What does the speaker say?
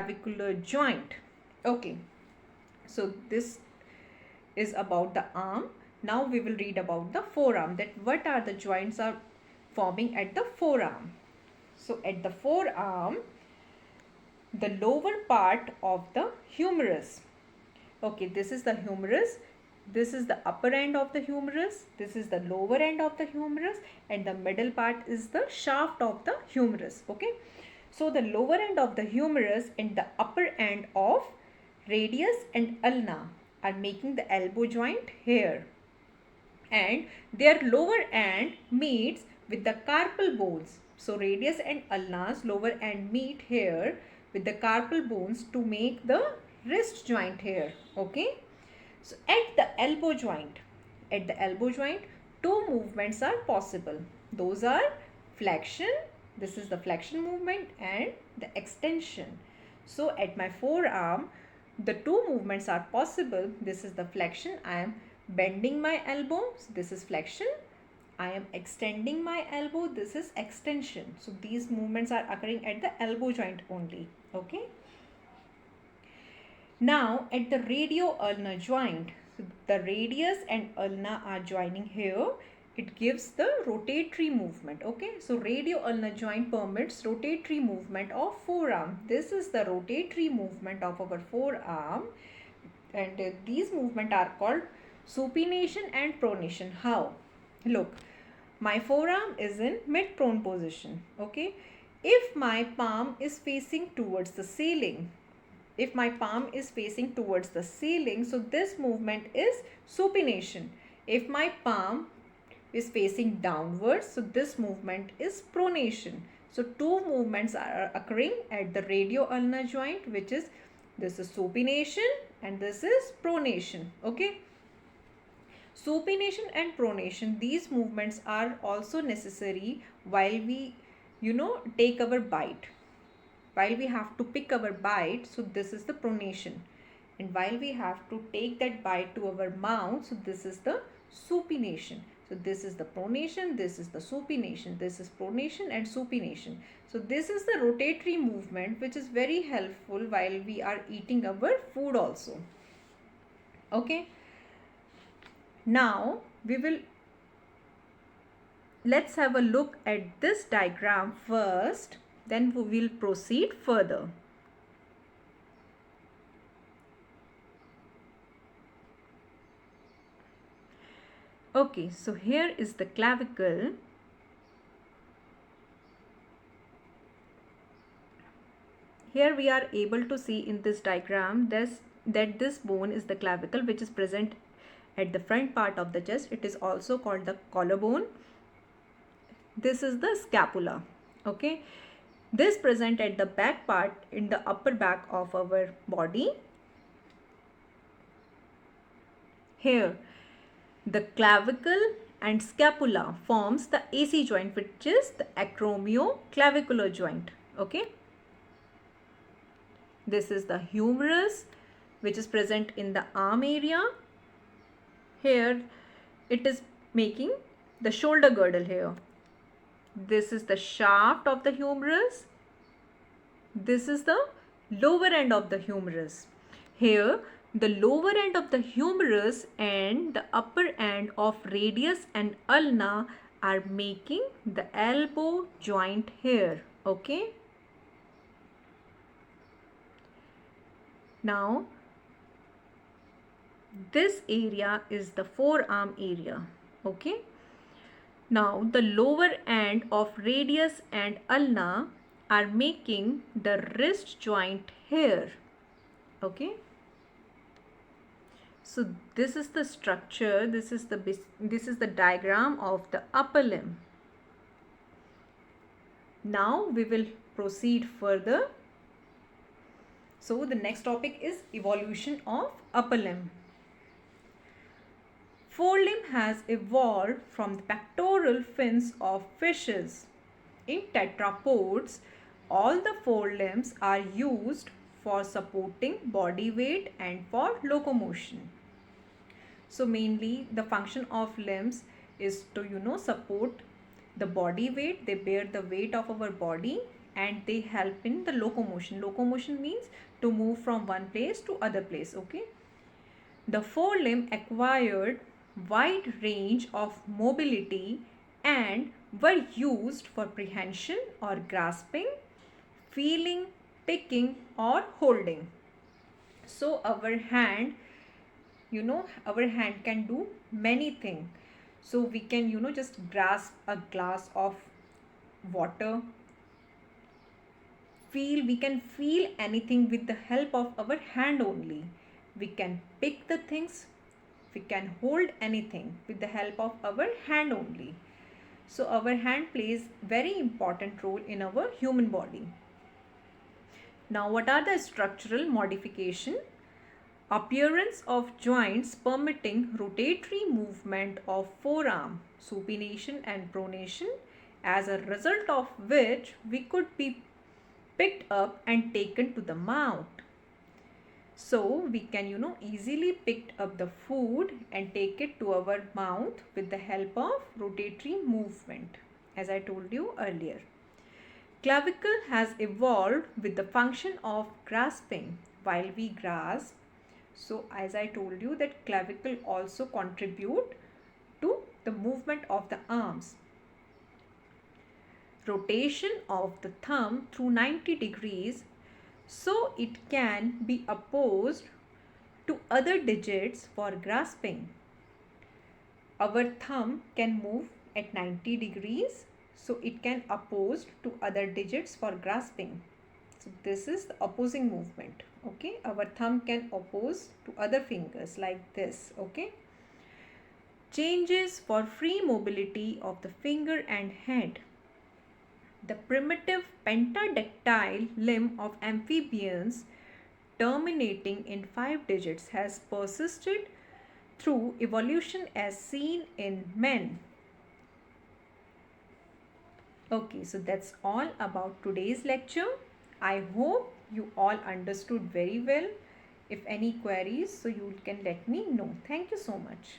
clavicular joint. Okay, so this is about the arm. Now we will read about the forearm, that what are the joints are forming at the forearm. So at the forearm, the lower part of the humerus. Okay, this is the humerus. This is the upper end of the humerus. This is the lower end of the humerus, and the middle part is the shaft of the humerus. Okay, so the lower end of the humerus and the upper end of radius and ulna are making the elbow joint here, and their lower end meets with the carpal bones. So radius and ulna's lower end meet here with the carpal bones to make the wrist joint here. Okay, so at the elbow joint, two movements are possible. Those are flexion, this is the flexion movement, and the extension. So at my forearm, the two movements are possible. This is the flexion. I am bending my elbow, so this is flexion. I am extending my elbow, this is extension. So these movements are occurring at the elbow joint only. Okay. Now at the radio-ulnar joint, so the radius and ulna are joining here. It gives the rotatory movement. Okay, so radio-ulnar joint permits rotatory movement of forearm. This is the rotatory movement of our forearm, and these movements are called supination and pronation. How? Look, my forearm is in mid-prone position. Okay, if my palm is facing towards the ceiling, so this movement is supination. If my palm is facing downwards, so this movement is pronation. So two movements are occurring at the radio-ulnar joint, which is, this is supination and this is pronation. Okay, supination and pronation, these movements are also necessary while we take our bite. While we have to pick our bite, so this is the pronation, and while we have to take that bite to our mouth, so this is the supination. So this is the pronation, this is the supination, this is pronation and supination. So this is the rotatory movement, which is very helpful while we are eating our food also. Okay, now let's have a look at this diagram first, then we will proceed further. Okay, so here is the clavicle. Here we are able to see in this diagram that this bone is the clavicle, which is present at the front part of the chest. It is also called the collarbone. This is the scapula. Okay, this present at the back part in the upper back of our body. Here the clavicle and scapula forms the AC joint, which is the acromioclavicular joint. Okay, this is the humerus, which is present in the arm area. Here it is making the shoulder girdle here. This is the shaft of the humerus. This is the lower end of the humerus. Here the lower end of the humerus and the upper end of radius and ulna are making the elbow joint here. Okay, now this area is the forearm area. Okay, now the lower end of radius and ulna are making the wrist joint here. Okay, so this is the structure, this is the diagram of the upper limb. Now we will proceed further. So the next topic is evolution of upper limb. Forelimb has evolved from the pectoral fins of fishes. In tetrapods, all the forelimbs are used for supporting body weight and for locomotion. So mainly the function of limbs is to support the body weight. They bear the weight of our body, and they help in the locomotion. Locomotion means to move from one place to other place. Okay. The forelimb acquired wide range of mobility and were used for prehension or grasping, feeling, picking or holding. So our hand, our hand can do many things. So we can, just grasp a glass of water. We can feel anything with the help of our hand only. We can pick the things. We can hold anything with the help of our hand only. So our hand plays very important role in our human body. Now what are the structural modification? Appearance of joints permitting rotatory movement of forearm, supination and pronation, as a result of which we could be picked up and taken to the mouth. So we can, easily pick up the food and take it to our mouth with the help of rotatory movement, as I told you earlier. Clavicle has evolved with the function of grasping while we grasp. So as I told you that clavicle also contribute to the movement of the arms. Rotation of the thumb through 90 degrees so it can be opposed to other digits for grasping. Our thumb can move at 90 degrees so it can oppose to other digits for grasping. So this is the opposing movement. Okay, our thumb can oppose to other fingers like this. Okay. Changes for free mobility of the finger and head. The primitive pentadactyl limb of amphibians terminating in 5 digits has persisted through evolution as seen in men. Okay, so that's all about today's lecture. I hope you all understood very well. If any queries, so you can let me know. Thank you so much.